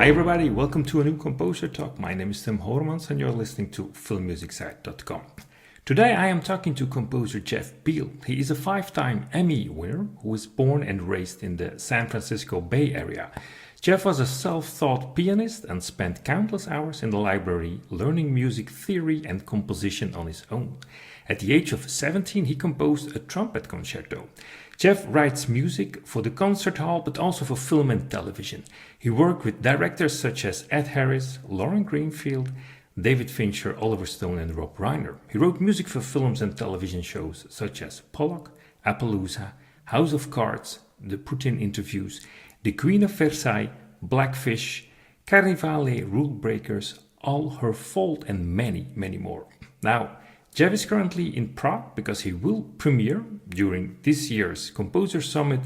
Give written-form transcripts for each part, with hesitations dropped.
Hi everybody, welcome to a new Composer Talk. My name is Tim Hormans and you're listening to filmmusicsite.com. Today I am talking to composer Jeff Beal. He is a 5-time Emmy winner who was born and raised in the San Francisco Bay Area. Jeff was a self-taught pianist and spent countless hours in the library learning music theory and composition on his own. At the age of 17 he composed a trumpet concerto. Jeff writes music for the concert hall, but also for film and television. He worked with directors such as Ed Harris, Lauren Greenfield, David Fincher, Oliver Stone, and Rob Reiner. He wrote music for films and television shows such as Pollock, Appaloosa, House of Cards, The Putin Interviews, The Queen of Versailles, Blackfish, Carnivale, Rule Breakers, All Her Fault, and many, many more. Now, Jeff is currently in Prague because he will premiere during this year's Composer Summit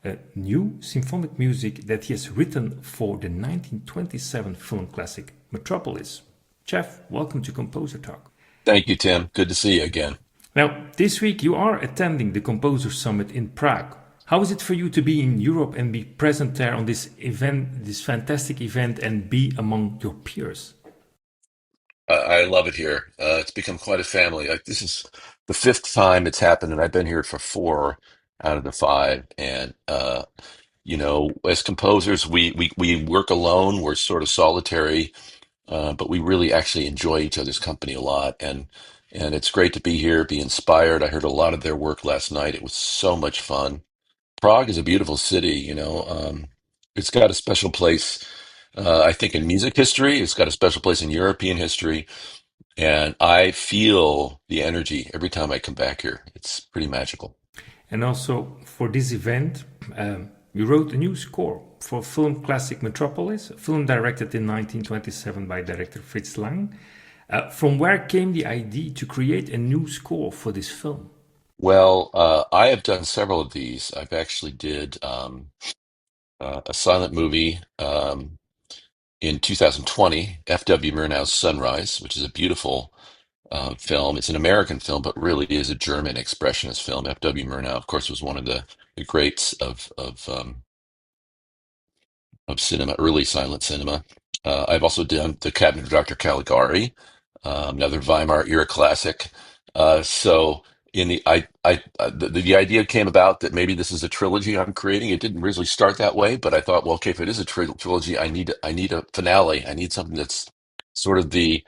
a new symphonic music that he has written for the 1927 film classic Metropolis. Jeff, welcome to Composer Talk. Thank you, Tim. Good to see you again. Now, this week you are attending the Composer Summit in Prague. How is it for you to be in Europe and be present there on this event, this fantastic event, and be among your peers? I love it here. It's become quite a family. This is the fifth time it's happened, and I've been here for four out of the five. And as composers, we work alone. We're sort of solitary, but we really actually enjoy each other's company a lot. And it's great to be here, be inspired. I heard a lot of their work last night. It was so much fun. Prague is a beautiful city. It's got a special place. I think in music history, it's got a special place in European history. And I feel the energy every time I come back here. It's pretty magical. And also for this event, you wrote a new score for film classic Metropolis, a film directed in 1927 by director Fritz Lang. From where came the idea to create a new score for this film? Well, I have done several of these. I've actually did a silent movie in 2020, F.W. Murnau's Sunrise, which is a beautiful film. It's an American film, but really is a German expressionist film. F.W. Murnau, of course, was one of the greats of cinema, early silent cinema. I've also done The Cabinet of Dr. Caligari, another Weimar era classic. So in the idea came about that maybe this is a trilogy I'm creating. It didn't really start that way, but I thought, well, okay, if it is a trilogy, I need a finale. I need something that's sort of the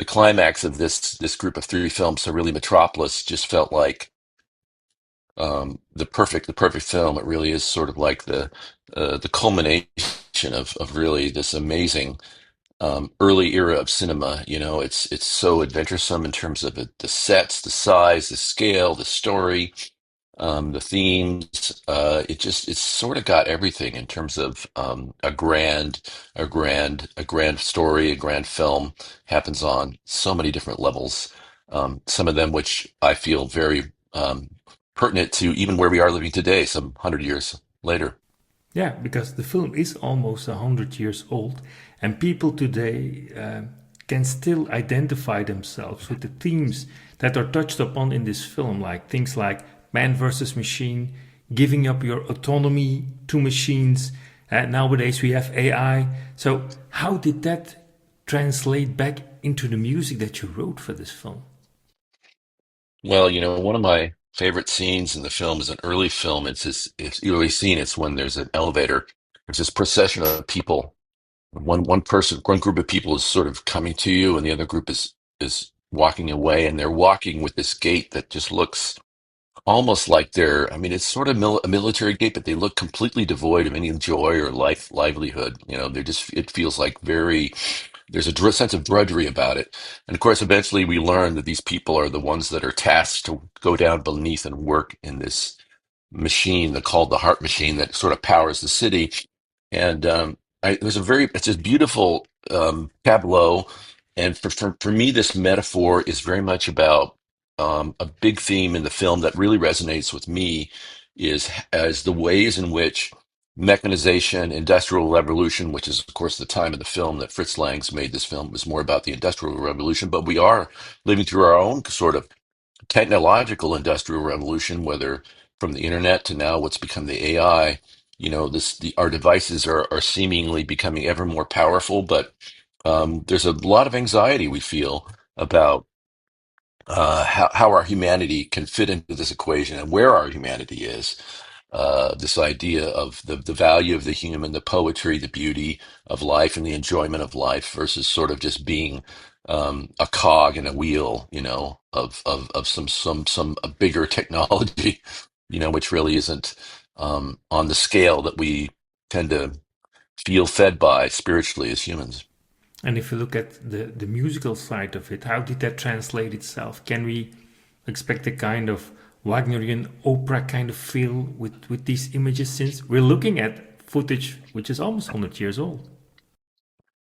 climax of this group of three films. So really, Metropolis just felt like the perfect film. It really is sort of like the culmination of really this amazing early era of cinema. It's so adventuresome in terms of the sets, the size, the scale, the story, the themes. It's sort of got everything in terms of a grand story, a grand film happens on so many different levels. Some of them which I feel very pertinent to even where we are living today, some 100 years later. Yeah, because the film is almost 100 years old, and people today can still identify themselves with the themes that are touched upon in this film, like things like man versus machine, giving up your autonomy to machines. Nowadays we have AI. So, how did that translate back into the music that you wrote for this film? Well, one of my favorite scenes in the film is an early film. It's early scene. It's when there's an elevator. There's this procession of people. One group of people is sort of coming to you, and the other group is walking away, and they're walking with this gait that just looks almost like I mean, it's sort of a military gait, but they look completely devoid of any joy or livelihood. It feels like there's a sense of drudgery about it. And of course, eventually we learn that these people are the ones that are tasked to go down beneath and work in this machine that called the heart machine that sort of powers the city. And it's a beautiful tableau. And for me, this metaphor is very much about a big theme in the film that really resonates with me is as the ways in which mechanization, industrial revolution, which is of course the time of the film that Fritz Lang's made this film, was more about the industrial revolution, but we are living through our own sort of technological industrial revolution, whether from the internet to now what's become the AI. Our devices are seemingly becoming ever more powerful, but there's a lot of anxiety we feel about how our humanity can fit into this equation and where our humanity is. This idea of the value of the human, the poetry, the beauty of life, and the enjoyment of life versus sort of just being a cog in a wheel, of some a bigger technology, which really isn't on the scale that we tend to feel fed by spiritually as humans. And if you look at the musical side of it, how did that translate itself? Can we expect a kind of Wagnerian opera kind of feel with these images, since we're looking at footage which is almost 100 years old?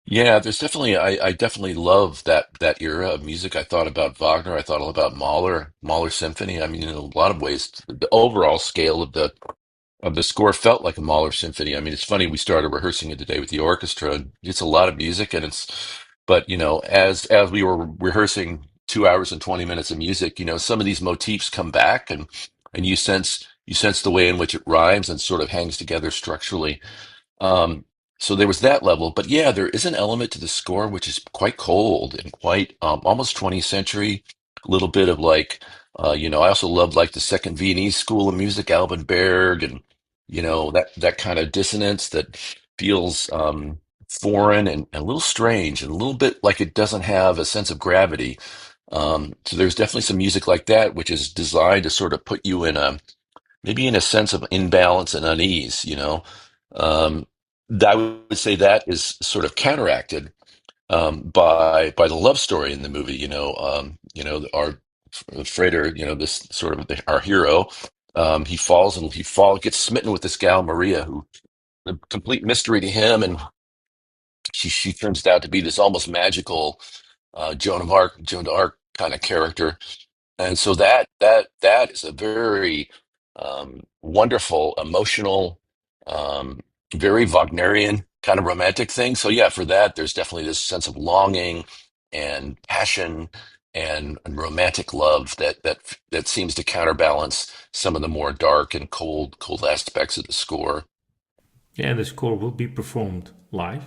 Yeah, there's definitely I definitely love that era of music. I thought about Wagner, I thought all about Mahler Symphony. I mean, in a lot of ways, the overall scale of the score felt like a Mahler symphony. I mean, it's funny, we started rehearsing it today with the orchestra, and it's a lot of music, and but as we were rehearsing 2 hours and 20 minutes of music, some of these motifs come back, and you sense the way in which it rhymes and sort of hangs together structurally. Um, so there was that level, but yeah, there is an element to the score which is quite cold and quite almost 20th century. A little bit of like, I also loved like the second Viennese school of music, Alban Berg, and that kind of dissonance that feels foreign and a little strange and a little bit like it doesn't have a sense of gravity. So there's definitely some music like that, which is designed to sort of put you in a maybe in a sense of imbalance and unease. Um, I would say that is sort of counteracted by the love story in the movie. Our Frater, this sort of our hero, he gets smitten with this gal Maria, who the complete mystery to him, and she turns out to be this almost magical Joan of Arc kind of character. And so that is a very wonderful, emotional, um, very Wagnerian kind of romantic thing. So yeah, for that, there's definitely this sense of longing and passion and romantic love that seems to counterbalance some of the more dark and cold aspects of the score. Yeah, the score will be performed live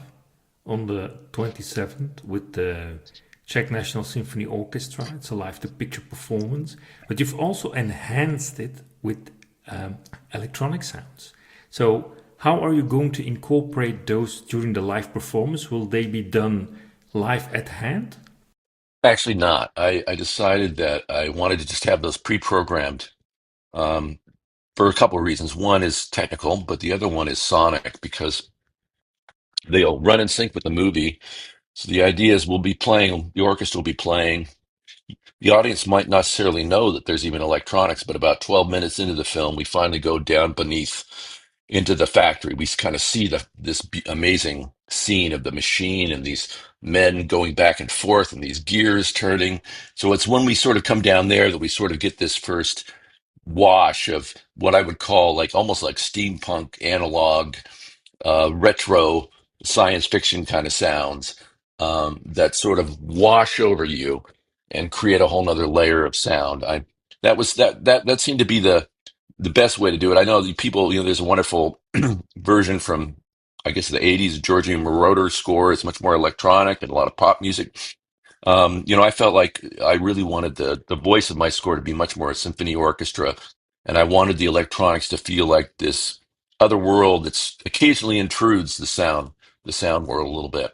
on the 27th with the Czech National Symphony Orchestra. It's a live to picture performance, but you've also enhanced it with electronic sounds. So, how are you going to incorporate those during the live performance? Will they be done live at hand? Actually, not. I decided that I wanted to just have those pre-programmed um, for a couple of reasons. One is technical, but the other one is sonic because they'll run in sync with the movie. So the idea is the orchestra will be playing. The audience might not necessarily know that there's even electronics, but about 12 minutes into the film, we finally go down beneath into the factory. We kind of see amazing scene of the machine and these men going back and forth and these gears turning. So it's when we sort of come down there that we sort of get this first wash of what I would call like almost like steampunk analog retro science fiction kind of sounds that sort of wash over you and create a whole nother layer of sound. I that was that seemed to be the best way to do it. I know the people, there's a wonderful version from I guess the 80s Georgian Moroder score. It's much more electronic and a lot of pop music. I felt like I really wanted the voice of my score to be much more a symphony orchestra, and I wanted the electronics to feel like this other world that's occasionally intrudes the sound world a little bit.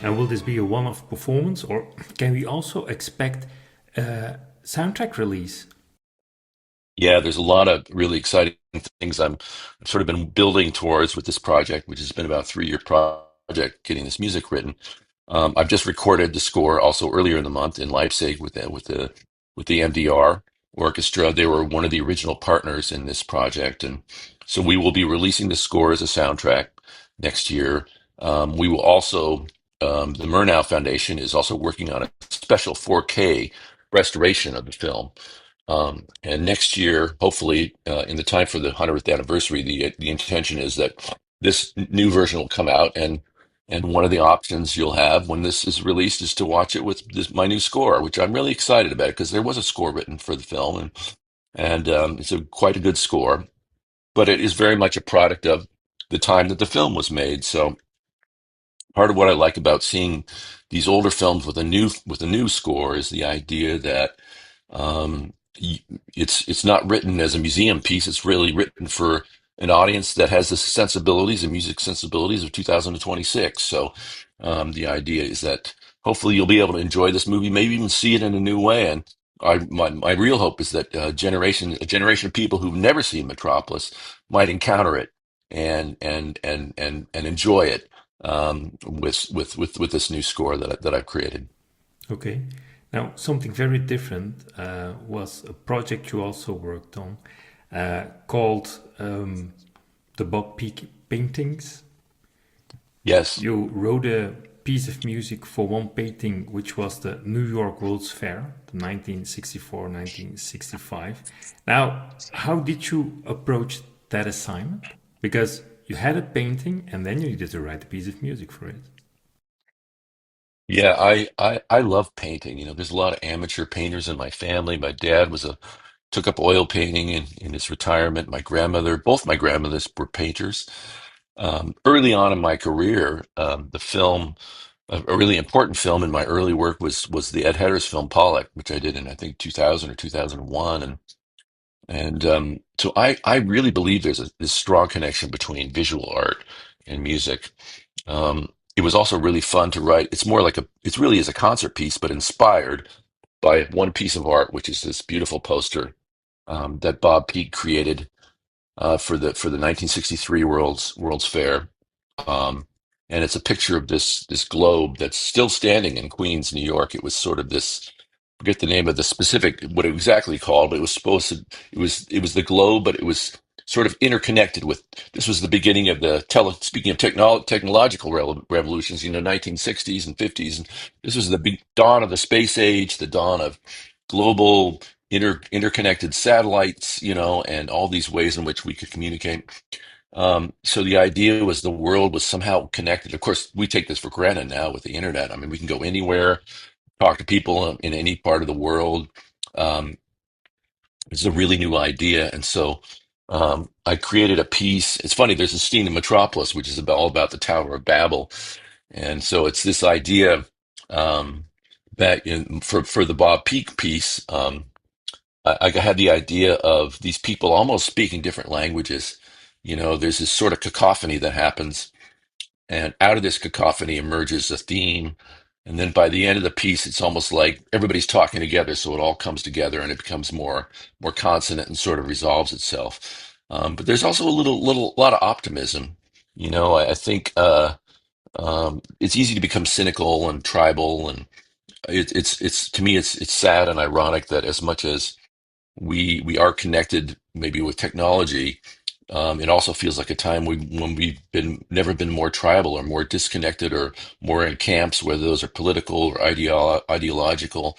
And will this be a one-off performance, or can we also expect a soundtrack release? Yeah, there's a lot of really exciting things I've sort of been building towards with this project, which has been about a 3-year project getting this music written. I've just recorded the score also earlier in the month in Leipzig with the MDR Orchestra. They were one of the original partners in this project, and so we will be releasing the score as a soundtrack next year. We will also the Murnau Foundation is also working on a special 4K restoration of the film. And next year, hopefully, in the time for the 100th anniversary, the intention is that this new version will come out, and one of the options you'll have when this is released is to watch it with my new score, which I'm really excited about because there was a score written for the film, and it's quite a good score, but it is very much a product of the time that the film was made. So part of what I like about seeing these older films with a new score is the idea that um, it's not written as a museum piece. It's really written for an audience that has the sensibilities and music sensibilities of 2026. So the idea is that hopefully you'll be able to enjoy this movie, maybe even see it in a new way. And my real hope is that a generation of people who've never seen Metropolis might encounter it and enjoy it with this new score that I've created. Okay. Now, something very different was a project you also worked on called the Bob Peak paintings. Yes. You wrote a piece of music for one painting, which was the New York World's Fair, the 1964-1965. Now, how did you approach that assignment? Because you had a painting and then you needed to write a piece of music for it. Yeah, I love painting. There's a lot of amateur painters in my family. My dad took up oil painting in his retirement. Both my grandmothers were painters. Early on in my career, the film, a really important film in my early work was the Ed Harris film Pollock, which I did in I think 2000 or 2001, and so I really believe there's this strong connection between visual art and music. It was also really fun to write. It's really is a concert piece, but inspired by one piece of art, which is this beautiful poster that Bob Peak created for the 1963 World's Fair. Um, and it's a picture of this globe that's still standing in Queens, New York. It was sort of this, forget the name of the specific what it was exactly called, but it was supposed to it was the globe, but it was sort of interconnected with. This was the beginning of speaking of technological revolutions, 1960s and 50s, and this was the big dawn of the space age, the dawn of global interconnected satellites, and all these ways in which we could communicate. So the idea was the world was somehow connected. Of course, we take this for granted now with the internet. I mean, we can go anywhere, talk to people in any part of the world. Um, it's a really new idea. And so I created a piece. It's funny, there's a scene in Metropolis, which is all about the Tower of Babel. And so it's this idea um, that for the Bob Peak piece, I had the idea of these people almost speaking different languages. There's this sort of cacophony that happens, and out of this cacophony emerges a theme. And then by the end of the piece, it's almost like everybody's talking together, so it all comes together and it becomes more consonant and sort of resolves itself. But there's also a lot of optimism. I think it's easy to become cynical and tribal, and it's to me it's sad and ironic that as much as we are connected maybe with technology. It also feels like a time when we've been never been more tribal or more disconnected or more in camps, whether those are political or ideological,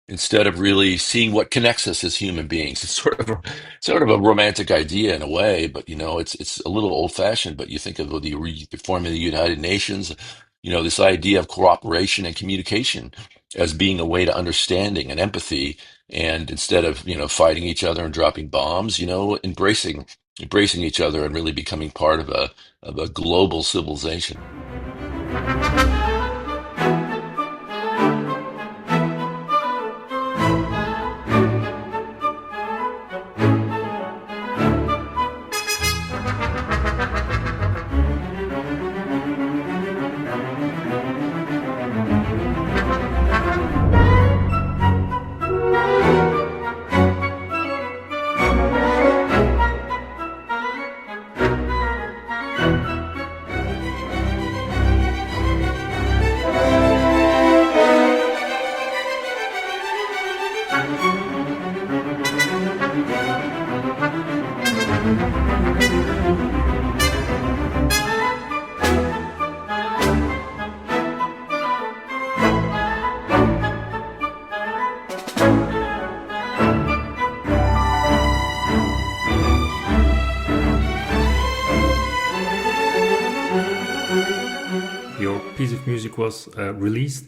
instead of really seeing what connects us as human beings. It's sort of a romantic idea in a way, but it's a little old fashioned. But you think of the forming of the United Nations, this idea of cooperation and communication as being a way to understanding and empathy, and instead of fighting each other and dropping bombs, embracing each other and really becoming part of a global civilization. piece of music was released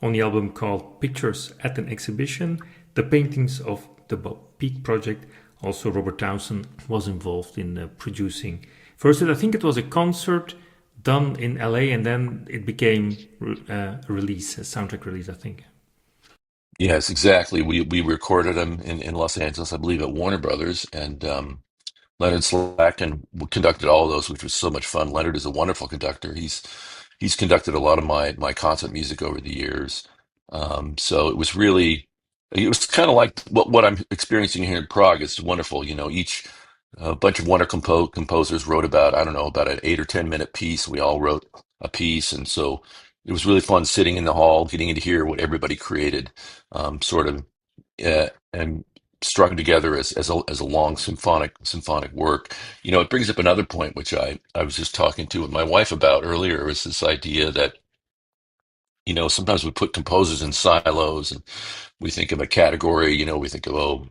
on the album called Pictures at an Exhibition, the paintings of the Bob Peak project. Also, Robert Townsend was involved in producing. First, I think it was a concert done in LA, and then it became a release, a soundtrack release, I think. Yes, exactly. We recorded them in Los Angeles, I believe, at Warner Brothers, and Leonard Slacken conducted all of those, which was so much fun. Leonard is a wonderful conductor. He's conducted a lot of my concert music over the years. So it was kind of like what I'm experiencing here in Prague. It's wonderful. You know, each a bunch of composers wrote about, I don't know, about an 8 or 10 minute piece. We all wrote a piece, and so it was really fun sitting in the hall, getting to hear what everybody created, sort of, and strung together as a long symphonic work. You know, it brings up another point which I was just talking to my wife about earlier, is this idea that, you know, sometimes we put composers in silos, and we think of a category. You know, we think of, oh,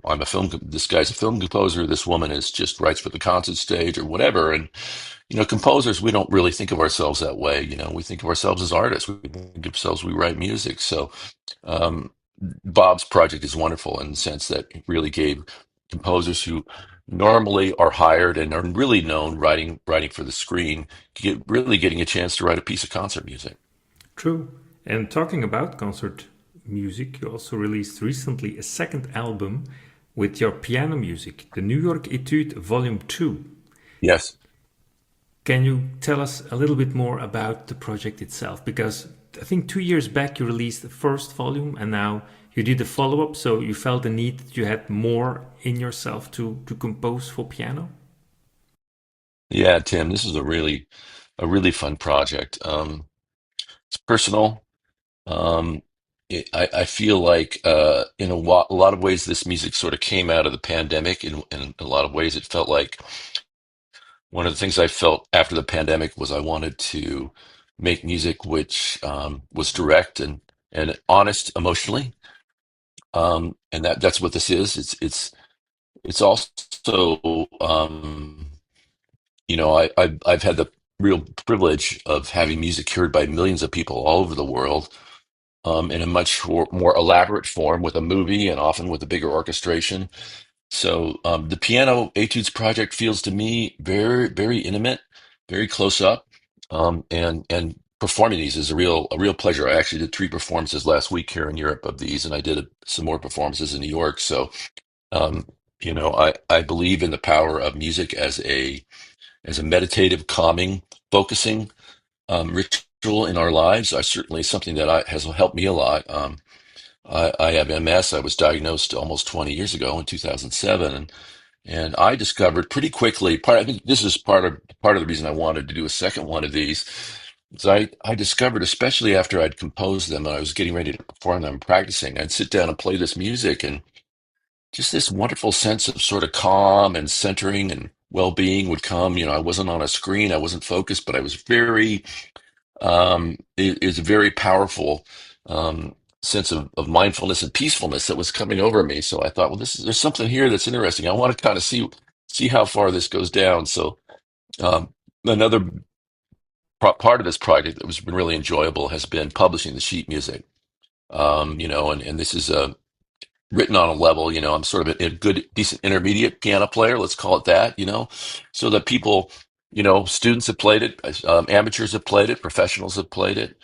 this guy's a film composer, this woman is just writes for the concert stage or whatever. And you know, composers, we don't really think of ourselves that way. You know, we think of ourselves as artists. We think of ourselves, we write music. So um, Bob's project is wonderful in the sense that it really gave composers who normally are hired and are really known writing for the screen, really getting a chance to write a piece of concert music. True. And talking about concert music, you also released recently a second album with your piano music, the New York Etude Volume 2. Yes. Can you tell us a little bit more about the project itself? Because I think 2 years back you released the first volume, and now you did a follow up, so you felt the need that you had more in yourself to compose for piano? Yeah, Tim, this is a really fun project. It's personal. Um, I feel like in a lot of ways, this music sort of came out of the pandemic. In a lot of ways, it felt like one of the things I felt after the pandemic was I wanted to make music which was direct and honest emotionally. And that's what this is. It's also you know, I've had the real privilege of having music heard by millions of people all over the world, in a much more elaborate form with a movie and often with a bigger orchestration. So the Piano Etudes project feels to me very intimate, very close up, and performing these is a real pleasure. I actually did 3 performances last week here in Europe of these, and I did some more performances in New York. So um, you know, I believe in the power of music as a meditative, calming, focusing ritual in our lives. I certainly something that has helped me a lot. I have MS. I was diagnosed almost 20 years ago in 2007, and I discovered pretty quickly. I think this is part of the reason I wanted to do a second one of these. Is I discovered, especially after I'd composed them and I was getting ready to perform them, practicing, I'd sit down and play this music, and just this wonderful sense of sort of calm and centering and well-being would come. You know, I wasn't on a screen, I wasn't focused, but I was it is a very powerful sense of mindfulness and peacefulness that was coming over me. So I thought, well, there's something here that's interesting. I want to kind of see how far this goes down. So um, another part of this project that was been really enjoyable has been publishing the sheet music. You know, and this is written on a level, you know, I'm sort of a good, decent intermediate piano player, let's call it that, you know, so that people, you know, students have played it, amateurs have played it, professionals have played it.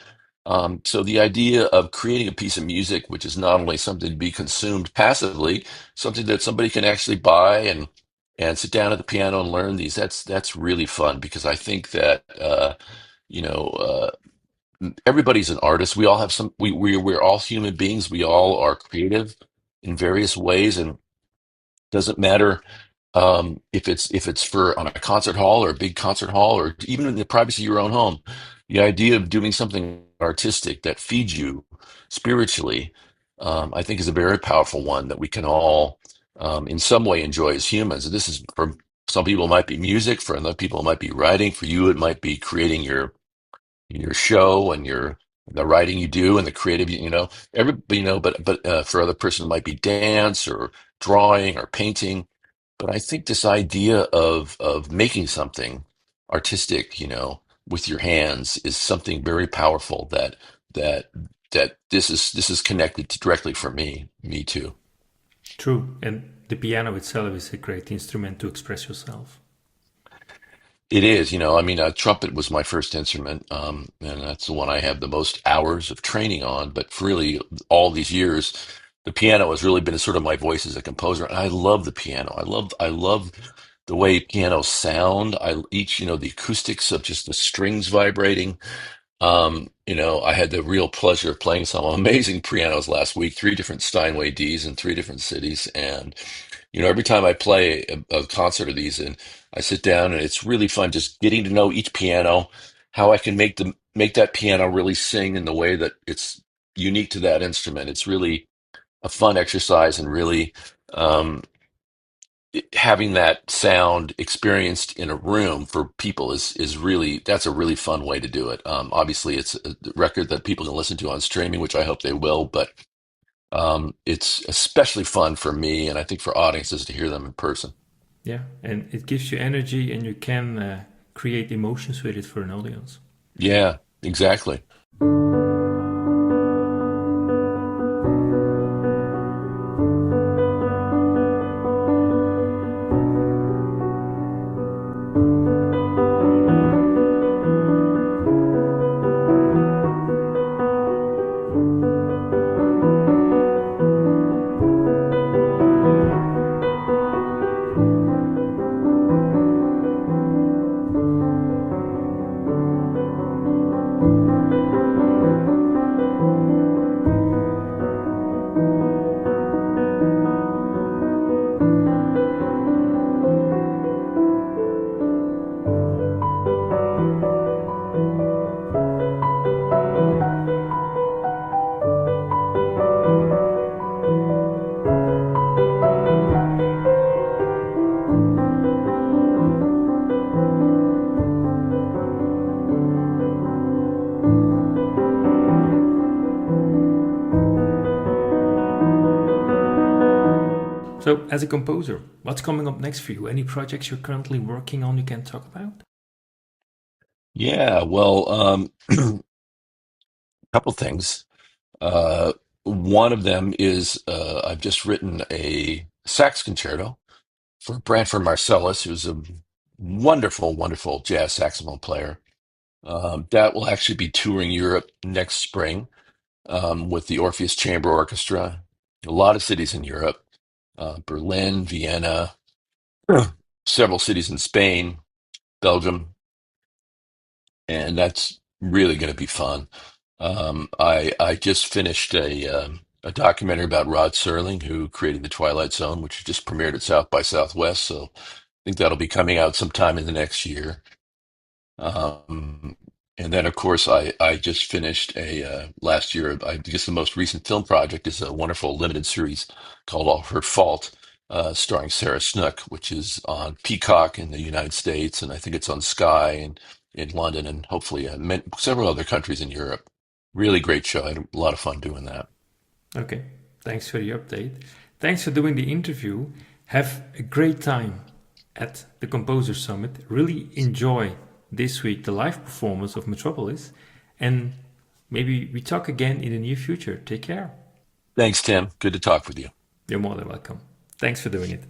So the idea of creating a piece of music, which is not only something to be consumed passively, something that somebody can actually buy and sit down at the piano and learn these, that's really fun because I think that, you know, everybody's an artist. We all have we're all human beings. We all are creative in various ways, and doesn't matter if it's for on a concert hall or a big concert hall or even in the privacy of your own home. The idea of doing something artistic that feeds you spiritually, I think, is a very powerful one that we can all, in some way, enjoy as humans. This is for some people, it might be music. For other people, it might be writing. For you, it might be creating your show and the writing you do and the creative, you know, you know, but for other person it might be dance or drawing or painting. But I think this idea of making something artistic, you know, with your hands is something very powerful that that this is connected to directly for me too. True, and the piano itself is a great instrument to express yourself. It is, I mean, trumpet was my first instrument, and that's the one I have the most hours of training on. But for really all these years, the piano has really been sort of my voice as a composer. And I love the piano. I love the way pianos sound. The acoustics of just the strings vibrating. I had the real pleasure of playing some amazing pianos last week, three different Steinway Ds in three different cities. And, every time I play a concert of these and I sit down and it's really fun just getting to know each piano, how I can make that piano really sing in the way that it's unique to that instrument. It's really a fun exercise and really, um, having that sound experienced in a room for people is really that's a really fun way to do it. Obviously, it's a record that people can listen to on streaming, which I hope they will. But it's especially fun for me, and I think for audiences to hear them in person. Yeah, and it gives you energy, and you can create emotions with it for an audience. Yeah, exactly. So, as a composer, what's coming up next for you? Any projects you're currently working on you can talk about? Yeah, well, a couple things. One of them is I've just written a sax concerto for Branford Marcellus, who's a wonderful, wonderful jazz saxophone player. That will actually be touring Europe next spring with the Orpheus Chamber Orchestra. A lot of cities in Europe, Berlin, Vienna, several cities in Spain, Belgium, and that's really going to be fun. I just finished a documentary about Rod Serling, who created the Twilight Zone, which just premiered at South by Southwest. So I think that'll be coming out sometime in the next year. Um, and then, of course, I just finished last year. I guess the most recent film project is a wonderful limited series called All Her Fault, starring Sarah Snook, which is on Peacock in the United States, and I think it's on Sky in London, and hopefully several other countries in Europe. Really great show. I had a lot of fun doing that. Okay, thanks for the update. Thanks for doing the interview. Have a great time at the Composer Summit. Really enjoy this week the live performance of Metropolis, and maybe we talk again in the near future. Take care. Thanks, Tim. Good to talk with you. You're more than welcome. Thanks for doing it.